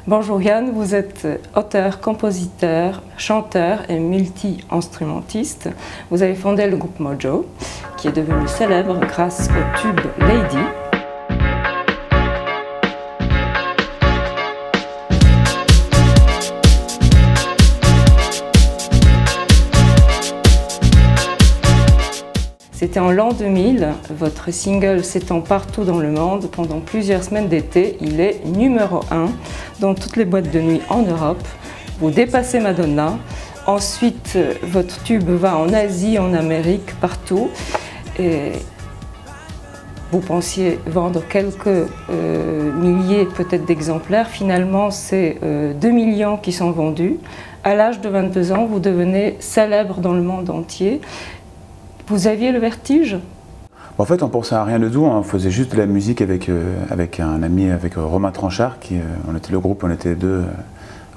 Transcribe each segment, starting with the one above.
Bonjour Yann, vous êtes auteur, compositeur, chanteur et multi-instrumentiste. Vous avez fondé le groupe Mojo, qui est devenu célèbre grâce au tube Lady. C'était en l'an 2000, votre single s'étend partout dans le monde. Pendant plusieurs semaines d'été, il est numéro 1 dans toutes les boîtes de nuit en Europe. Vous dépassez Madonna. Ensuite, votre tube va en Asie, en Amérique, partout. Et vous pensiez vendre quelques milliers peut-être d'exemplaires. Finalement, c'est 2 millions qui sont vendus. À l'âge de 22 ans, vous devenez célèbre dans le monde entier. Vous aviez le vertige? En fait, on pensait à rien de tout, on faisait juste de la musique avec un ami, avec Romain Tranchard, on était le groupe, on était deux,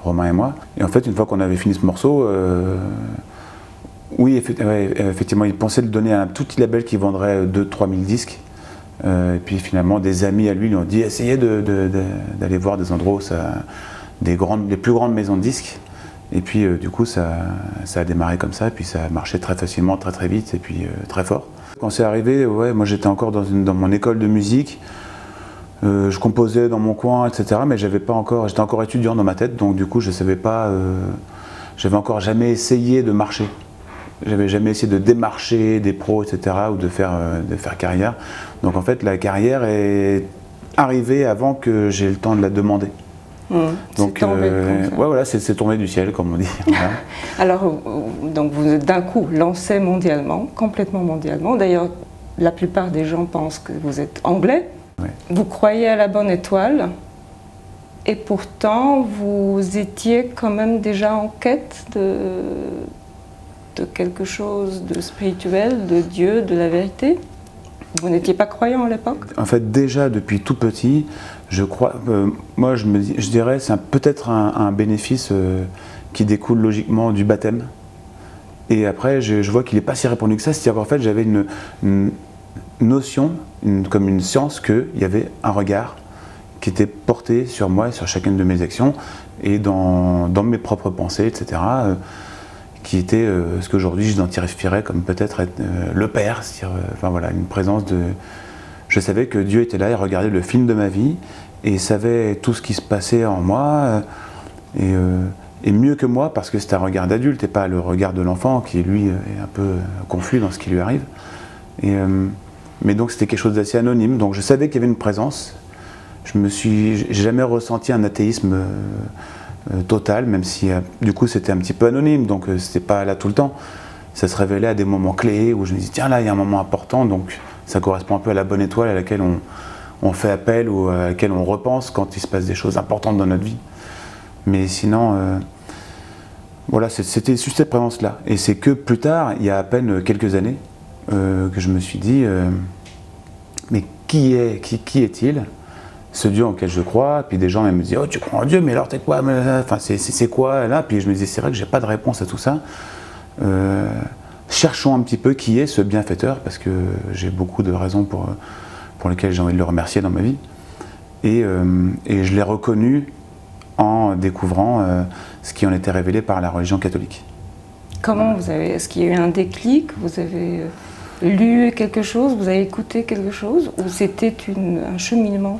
Romain et moi. Et en fait, une fois qu'on avait fini ce morceau, oui, effectivement, il pensait le donner à un tout petit label qui vendrait 2-3 000 disques. Et puis finalement, des amis à lui ont dit essayez d'aller voir des endroits où les plus grandes maisons de disques. Et puis du coup ça a démarré comme ça, et puis ça a marché très facilement, très vite, et puis très fort. Quand c'est arrivé, ouais, moi j'étais encore dans mon école de musique, je composais dans mon coin, etc. Mais j'étais encore étudiant dans ma tête, donc du coup je savais pas, j'avais encore jamais essayé de marcher. J'avais jamais essayé de démarcher des pros, etc. ou de faire carrière. Donc en fait la carrière est arrivée avant que j'ai le temps de la demander. Donc, ouais, voilà, c'est tombé du ciel, comme on dit. Voilà. Alors, donc vous êtes d'un coup lancé mondialement, complètement mondialement. D'ailleurs, la plupart des gens pensent que vous êtes anglais. Ouais. Vous croyez à la bonne étoile, et pourtant, vous étiez quand même déjà en quête de quelque chose de spirituel, de Dieu, de la vérité. Vous n'étiez pas croyant à l'époque? En fait, déjà depuis tout petit, je crois, moi je dirais c'est peut-être un bénéfice qui découle logiquement du baptême. Et après, je vois qu'il n'est pas si répandu que ça, c'est-à-dire qu'en fait j'avais une notion, comme une science, qu'il y avait un regard qui était porté sur moi et sur chacune de mes actions, et dans mes propres pensées, etc. Qui était ce qu'aujourd'hui j'identifierais comme peut-être être le Père, c'est-à-dire enfin, voilà, une présence de... Je savais que Dieu était là et regardait le film de ma vie et savait tout ce qui se passait en moi et mieux que moi, parce que c'est un regard d'adulte et pas le regard de l'enfant qui lui est un peu confus dans ce qui lui arrive. Mais donc c'était quelque chose d'assez anonyme, donc je savais qu'il y avait une présence. J'ai jamais ressenti un athéisme total, même si du coup c'était un petit peu anonyme, donc c'était pas là tout le temps. Ça se révélait à des moments clés où je me dis tiens là il y a un moment important, donc ça correspond un peu à la bonne étoile à laquelle on fait appel ou à laquelle on repense quand il se passe des choses importantes dans notre vie. Mais sinon, voilà, c'était juste cette présence-là. Et c'est que plus tard, il y a à peine quelques années, que je me suis dit mais qui est-il, ce Dieu en lequel je crois? Puis des gens me disaient oh tu crois en Dieu, mais alors t'es quoi? Enfin c'est quoi là? Puis je me disais c'est vrai que j'ai pas de réponse à tout ça. Cherchons un petit peu qui est ce bienfaiteur, parce que j'ai beaucoup de raisons pour lesquelles j'ai envie de le remercier dans ma vie. Et je l'ai reconnu en découvrant ce qui en était révélé par la religion catholique. Comment est-ce qu'il y a eu un déclic? Vous avez lu quelque chose? Vous avez écouté quelque chose? Ou c'était un cheminement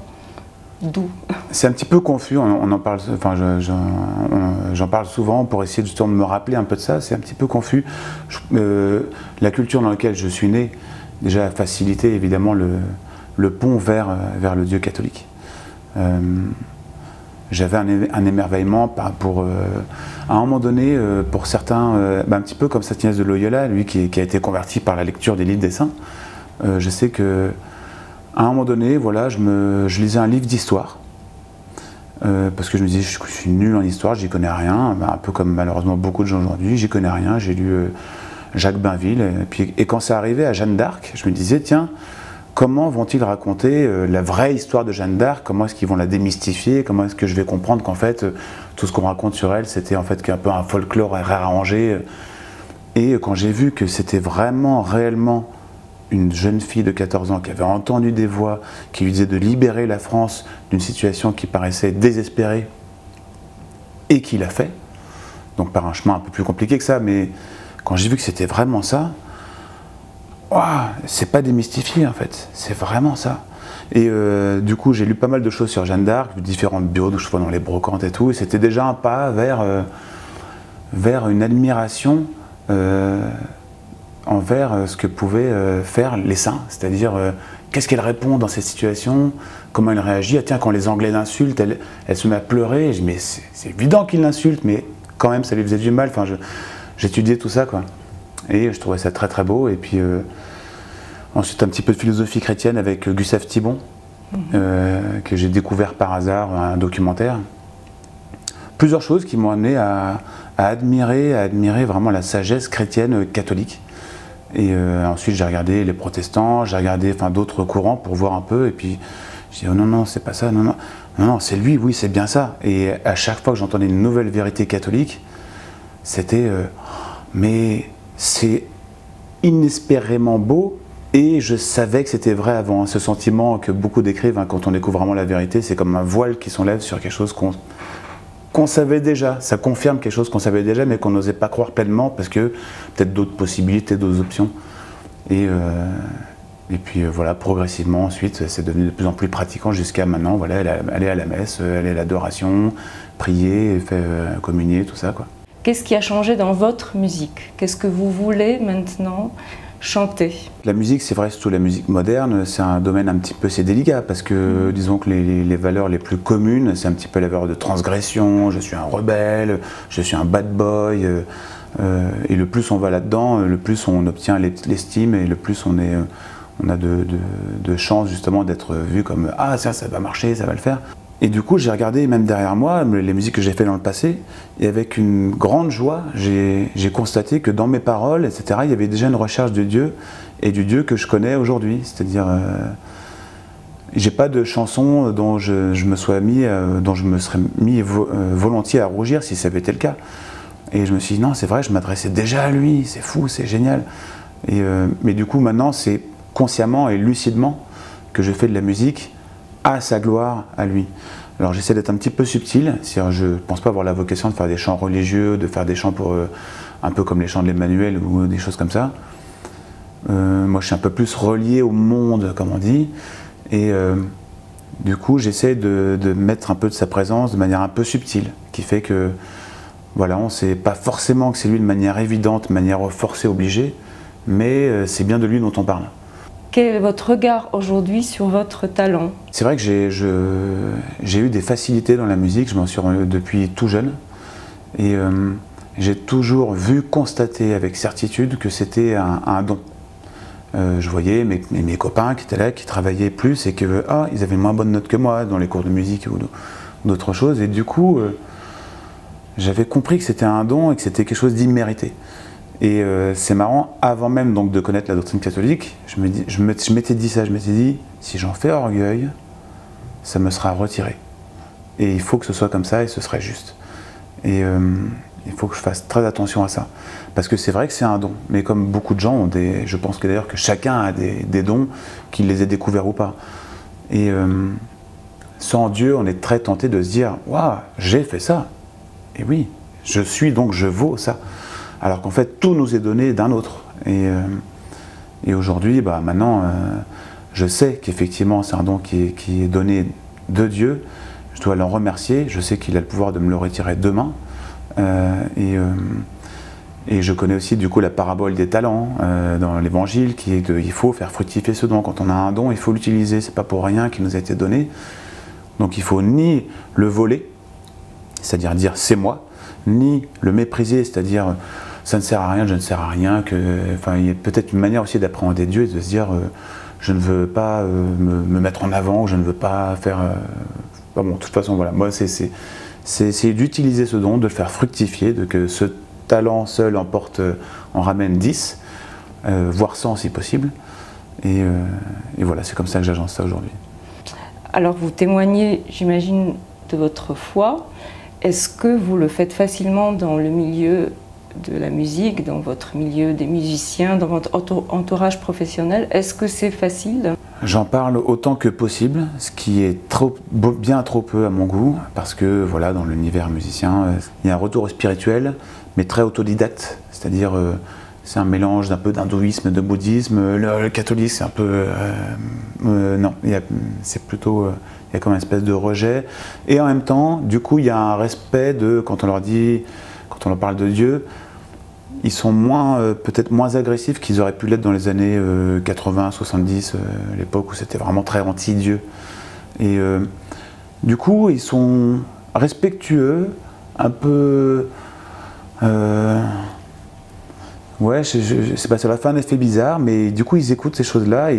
doux? C'est un petit peu confus, on en parle, enfin j'en parle souvent pour essayer justement de me rappeler un peu de ça. C'est un petit peu confus. La culture dans laquelle je suis né déjà a facilité évidemment le pont vers le Dieu catholique. J'avais un émerveillement à un moment donné, pour certains, un petit peu comme Saint Ignace de Loyola, lui qui a été converti par la lecture des livres des saints. Je sais que à un moment donné, voilà, je lisais un livre d'histoire, parce que je me disais, je suis nul en histoire, j'y connais rien, un peu comme malheureusement beaucoup de gens aujourd'hui, j'y connais rien, j'ai lu Jacques Bainville, et quand c'est arrivé à Jeanne d'Arc, je me disais, tiens, comment vont-ils raconter la vraie histoire de Jeanne d'Arc? Comment est-ce qu'ils vont la démystifier? Comment est-ce que je vais comprendre qu'en fait, tout ce qu'on raconte sur elle, c'était en fait un peu un folklore réarrangé? Et quand j'ai vu que c'était vraiment, réellement une jeune fille de 14 ans qui avait entendu des voix qui lui disaient de libérer la France d'une situation qui paraissait désespérée, et qui l'a fait, donc par un chemin un peu plus compliqué que ça, mais quand j'ai vu que c'était vraiment ça, c'est pas démystifié en fait, c'est vraiment ça. Et du coup j'ai lu pas mal de choses sur Jeanne d'Arc, différentes bios, je vois dans les brocantes et tout, et c'était déjà un pas vers une admiration envers ce que pouvaient faire les saints, c'est-à-dire qu'est-ce qu'elle répond dans cette situation, comment elle réagit. Ah, tiens, quand les Anglais l'insultent, elle se met à pleurer. Je dis, mais c'est évident qu'ils l'insultent, mais quand même, ça lui faisait du mal. Enfin, j'étudiais tout ça, quoi. Et je trouvais ça très très beau. Et puis ensuite, un petit peu de philosophie chrétienne avec Gustave Thibon, que j'ai découvert par hasard, un documentaire. Plusieurs choses qui m'ont amené à admirer vraiment la sagesse chrétienne catholique. Et ensuite j'ai regardé les protestants, j'ai regardé d'autres courants pour voir un peu, et puis je dis oh non, c'est pas ça, non, c'est lui, oui, c'est bien ça. Et à chaque fois que j'entendais une nouvelle vérité catholique, c'était mais c'est inespérément beau, et je savais que c'était vrai avant. Ce sentiment que beaucoup décrivent quand on découvre vraiment la vérité, c'est comme un voile qui s'enlève sur quelque chose qu'on savait déjà, ça confirme quelque chose qu'on savait déjà mais qu'on n'osait pas croire pleinement parce que peut-être d'autres possibilités, d'autres options. Et puis voilà, progressivement ensuite, c'est devenu de plus en plus pratiquant jusqu'à maintenant, voilà, aller à la messe, aller à l'adoration, prier, faire communier, tout ça, quoi. Qu'est-ce qui a changé dans votre musique? Qu'est-ce que vous voulez maintenant chanter? La musique, c'est vrai, surtout la musique moderne, c'est un domaine un petit peu, c'est délicat parce que disons que les valeurs les plus communes, c'est un petit peu la valeur de transgression, je suis un rebelle, je suis un bad boy, et le plus on va là-dedans, le plus on obtient l'estime et le plus on a de chances justement d'être vu comme ah ça va marcher, ça va le faire. Et du coup, j'ai regardé même derrière moi les musiques que j'ai fait dans le passé, et avec une grande joie, j'ai constaté que dans mes paroles, etc., il y avait déjà une recherche de Dieu, et du Dieu que je connais aujourd'hui. C'est-à-dire, j'ai pas de chanson dont je me serais mis volontiers à rougir si ça avait été le cas. Et je me suis dit, non, c'est vrai, je m'adressais déjà à lui, c'est fou, c'est génial. Mais du coup, maintenant, c'est consciemment et lucidement que je fais de la musique à sa gloire, à lui. Alors j'essaie d'être un petit peu subtil, c'est-à-dire je ne pense pas avoir la vocation de faire des chants religieux, de faire des chants pour un peu comme les chants de l'Emmanuel ou des choses comme ça. Moi je suis un peu plus relié au monde, comme on dit, et du coup j'essaie de mettre un peu de sa présence de manière un peu subtile, qui fait que voilà, on ne sait pas forcément que c'est lui de manière évidente, de manière forcée, obligée, mais c'est bien de lui dont on parle. Quel est votre regard aujourd'hui sur votre talent? C'est vrai que j'ai eu des facilités dans la musique, je m'en suis rendu depuis tout jeune. Et j'ai toujours vu, constaté avec certitude que c'était un don. Je voyais mes copains qui étaient là, qui travaillaient plus et que ils avaient moins bonne note que moi dans les cours de musique ou d'autres choses. Et du coup, j'avais compris que c'était un don et que c'était quelque chose d'immérité. Et c'est marrant, avant même donc de connaître la doctrine catholique, je m'étais dit ça, je m'étais dit, si j'en fais orgueil, ça me sera retiré. Et il faut que ce soit comme ça et ce serait juste. Et il faut que je fasse très attention à ça. Parce que c'est vrai que c'est un don, mais comme beaucoup de gens ont je pense que d'ailleurs que chacun a des dons, qu'il les ait découverts ou pas. Et sans Dieu, on est très tenté de se dire, waouh, j'ai fait ça. Et oui, je suis donc je vaux ça. Alors qu'en fait, tout nous est donné d'un autre. Et aujourd'hui, maintenant, je sais qu'effectivement, c'est un don qui est donné de Dieu. Je dois l'en remercier. Je sais qu'il a le pouvoir de me le retirer demain. Et je connais aussi du coup la parabole des talents dans l'Évangile, qui est qu'il faut faire fructifier ce don. Quand on a un don, il faut l'utiliser. C'est pas pour rien qu'il nous a été donné. Donc il faut ni le voler, c'est-à-dire dire c'est moi, ni le mépriser, c'est-à-dire ça ne sert à rien, je ne sers à rien. Il y a peut-être une manière aussi d'appréhender Dieu et de se dire je ne veux pas me mettre en avant, je ne veux pas faire. Bon, de toute façon, voilà, moi c'est d'utiliser ce don, de le faire fructifier, que ce talent seul en ramène 10, voire 100 si possible. Et voilà, c'est comme ça que j'agence ça aujourd'hui. Alors vous témoignez, j'imagine, de votre foi. Est-ce que vous le faites facilement dans le milieu de la musique, dans votre milieu des musiciens, dans votre entourage professionnel. Est-ce que c'est facile? J'en parle autant que possible, ce qui est bien trop peu à mon goût, parce que voilà, dans l'univers musicien, il y a un retour au spirituel, mais très autodidacte, c'est-à-dire c'est un mélange d'un peu d'hindouisme, de bouddhisme. Le catholique, c'est un peu... non, c'est plutôt... il y a comme une espèce de rejet. Et en même temps, du coup, il y a un respect de... Quand on leur dit... Quand on leur parle de Dieu, ils sont peut-être moins agressifs qu'ils auraient pu l'être dans les années 80, 70, l'époque où c'était vraiment très anti-Dieu. Et du coup, ils sont respectueux, un peu... ouais, c'est pas, ça va faire un effet bizarre, mais du coup, ils écoutent ces choses-là,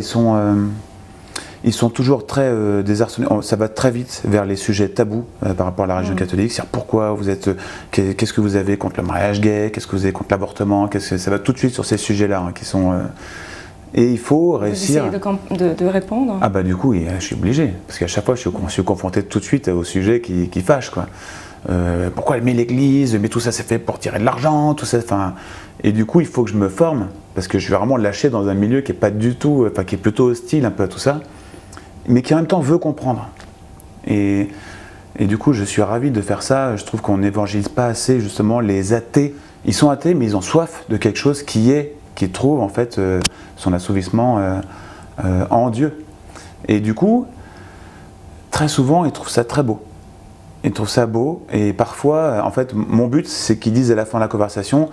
ils sont toujours très désarçonnés. Ça va très vite vers les sujets tabous par rapport à la religion catholique. C'est-à-dire pourquoi vous êtes, qu'est-ce que vous avez contre le mariage gay, qu'est-ce que vous avez contre l'avortement, ça va tout de suite sur ces sujets-là qui sont. Et il faut réussir. Vous essayez de répondre. Ah bah du coup, je suis obligé, parce qu'à chaque fois, je suis confronté tout de suite au sujet qui fâche, quoi. Pourquoi elle met l'église, mais tout ça c'est fait pour tirer de l'argent, tout ça. Enfin, et du coup, il faut que je me forme, parce que je suis vraiment lâché dans un milieu qui est pas du tout, enfin qui est plutôt hostile un peu à tout ça, mais qui en même temps veut comprendre. Et du coup, je suis ravi de faire ça. Je trouve qu'on n'évangélise pas assez justement les athées. Ils sont athées, mais ils ont soif de quelque chose qui trouve en fait son assouvissement en Dieu. Et du coup, très souvent, ils trouvent ça très beau. Ils trouvent ça beau. Et parfois, en fait, mon but, c'est qu'ils disent à la fin de la conversation,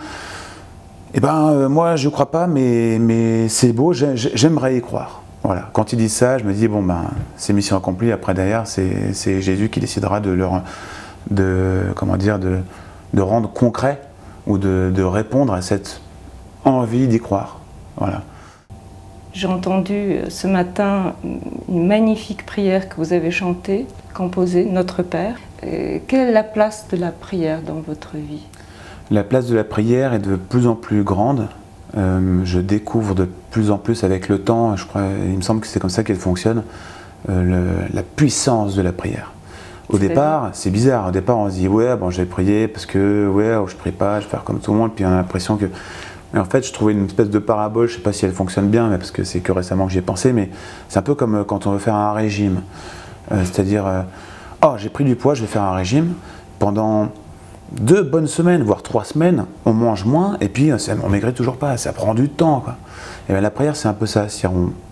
eh ben, moi, je ne crois pas, mais c'est beau, j'aimerais y croire. Voilà. Quand ils disent ça, je me dis, bon, ben, c'est mission accomplie. Après, derrière, c'est Jésus qui décidera de rendre concret ou de répondre à cette envie d'y croire. Voilà. J'ai entendu ce matin une magnifique prière que vous avez chantée, composée, Notre Père. Quelle est la place de la prière dans votre vie? La place de la prière est de plus en plus grande. Je découvre de plus en plus avec le temps, il me semble que c'est comme ça qu'elle fonctionne, la puissance de la prière. Au départ, c'est bizarre. Au départ, on se dit, ouais, bon, je vais prier parce que, ouais, je ne prie pas, je vais faire comme tout le monde. Puis on a l'impression que. Mais en fait, je trouvais une espèce de parabole, je ne sais pas si elle fonctionne bien, mais parce que c'est que récemment que j'y ai pensé, mais c'est un peu comme quand on veut faire un régime. C'est-à-dire, oh, j'ai pris du poids, je vais faire un régime. Pendant 2 bonnes semaines, voire 3 semaines, on mange moins, et puis on maigrit toujours pas, ça prend du temps, quoi. Et bien, la prière, c'est un peu ça.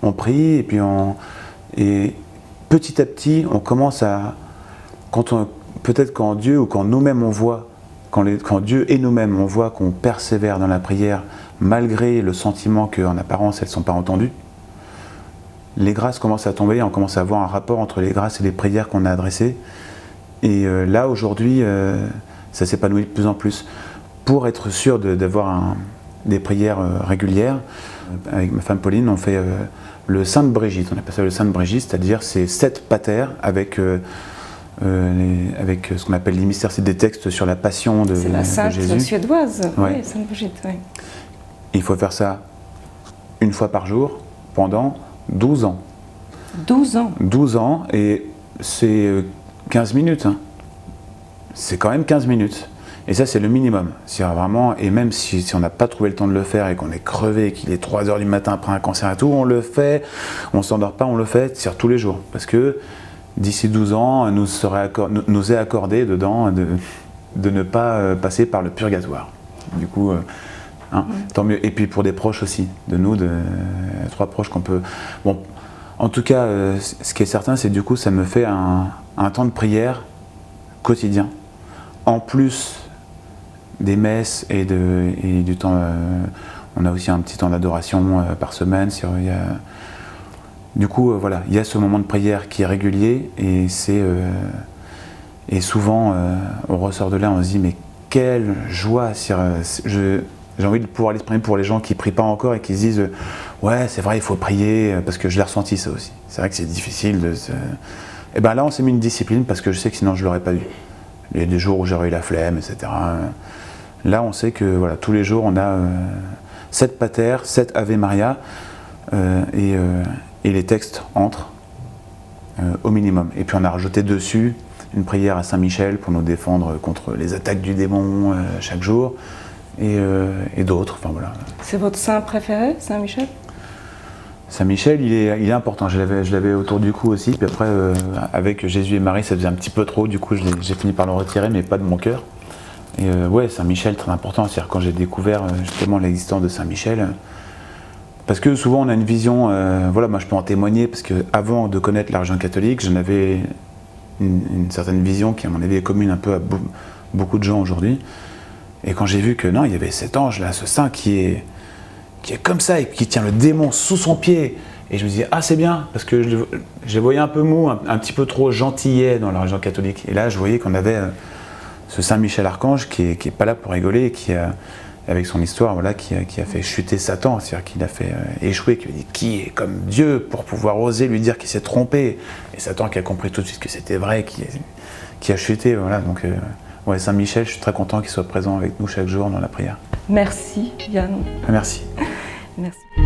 On prie, et puis et petit à petit, on commence à. Peut-être quand Dieu ou quand nous-mêmes on voit, quand Dieu et nous-mêmes on voit qu'on persévère dans la prière, malgré le sentiment qu'en apparence elles ne sont pas entendues, les grâces commencent à tomber, on commence à avoir un rapport entre les grâces et les prières qu'on a adressées. Et là, aujourd'hui, ça s'épanouit de plus en plus. Pour être sûr d'avoir des prières régulières, avec ma femme Pauline, on fait le Sainte Brigitte. On appelle ça le Sainte Brigitte, c'est-à-dire c'est 7 patères avec ce qu'on appelle les mystères, c'est des textes sur la passion de Jésus. C'est la sainte suédoise, ouais. Oui, Sainte Brigitte. Oui. Il faut faire ça une fois par jour pendant 12 ans. 12 ans 12 ans, et c'est 15 minutes. Hein. C'est quand même 15 minutes. Et ça, c'est le minimum. Vraiment, et même si on n'a pas trouvé le temps de le faire et qu'on est crevé, qu'il est 3 h du matin après un concert et tout, on le fait, on ne s'endort pas, on le fait, c'est tous les jours. Parce que d'ici 12 ans, nous est accordé dedans de ne pas passer par le purgatoire. Du coup, tant mieux. Et puis pour des proches aussi, de nous, 3 proches qu'on peut... Bon, en tout cas, ce qui est certain, c'est que du coup, ça me fait un temps de prière quotidien. En plus des messes et du temps... on a aussi un petit temps d'adoration par semaine. Du coup, voilà, il y a ce moment de prière qui est régulier et souvent on ressort de là, on se dit mais quelle joie. J'ai envie de pouvoir l'exprimer pour les gens qui ne prient pas encore et qui se disent ouais, c'est vrai, il faut prier, parce que je l'ai ressenti ça aussi. C'est vrai que c'est difficile Et bien là, on s'est mis une discipline parce que je sais que sinon je ne l'aurais pas eu. Il y a des jours où j'aurais eu la flemme, etc. Là, on sait que voilà, tous les jours, on a 7 Pater, 7 Ave Maria et les textes entrent au minimum. Et puis on a rajouté dessus une prière à Saint Michel pour nous défendre contre les attaques du démon chaque jour. et d'autres. Enfin, voilà. C'est votre saint préféré, Saint Michel? Saint Michel, il est important. Je l'avais autour du cou aussi. Puis après, avec Jésus et Marie, ça faisait un petit peu trop. Du coup, j'ai fini par le retirer, mais pas de mon cœur. Et ouais, Saint Michel, très important. C'est-à-dire quand j'ai découvert justement l'existence de Saint Michel, parce que souvent on a une vision, voilà, moi je peux en témoigner, parce qu'avant de connaître la religion catholique, j'en avais une certaine vision qui, à mon avis, est commune un peu à beaucoup de gens aujourd'hui. Et quand j'ai vu que non, il y avait cet ange-là, ce saint qui est comme ça et qui tient le démon sous son pied, et je me disais, ah c'est bien, parce que je les voyais un peu mou, un petit peu trop gentillet dans la religion catholique. Et là, je voyais qu'on avait ce Saint Michel Archange qui est pas là pour rigoler, et qui avec son histoire, voilà, qui a fait chuter Satan, c'est-à-dire qu'il a fait échouer, qui lui dit qui est comme Dieu pour pouvoir oser lui dire qu'il s'est trompé. Et Satan qui a compris tout de suite que c'était vrai, qui a chuté. Voilà, donc ouais, Saint Michel, je suis très content qu'il soit présent avec nous chaque jour dans la prière. Merci Yann. Merci. Merci.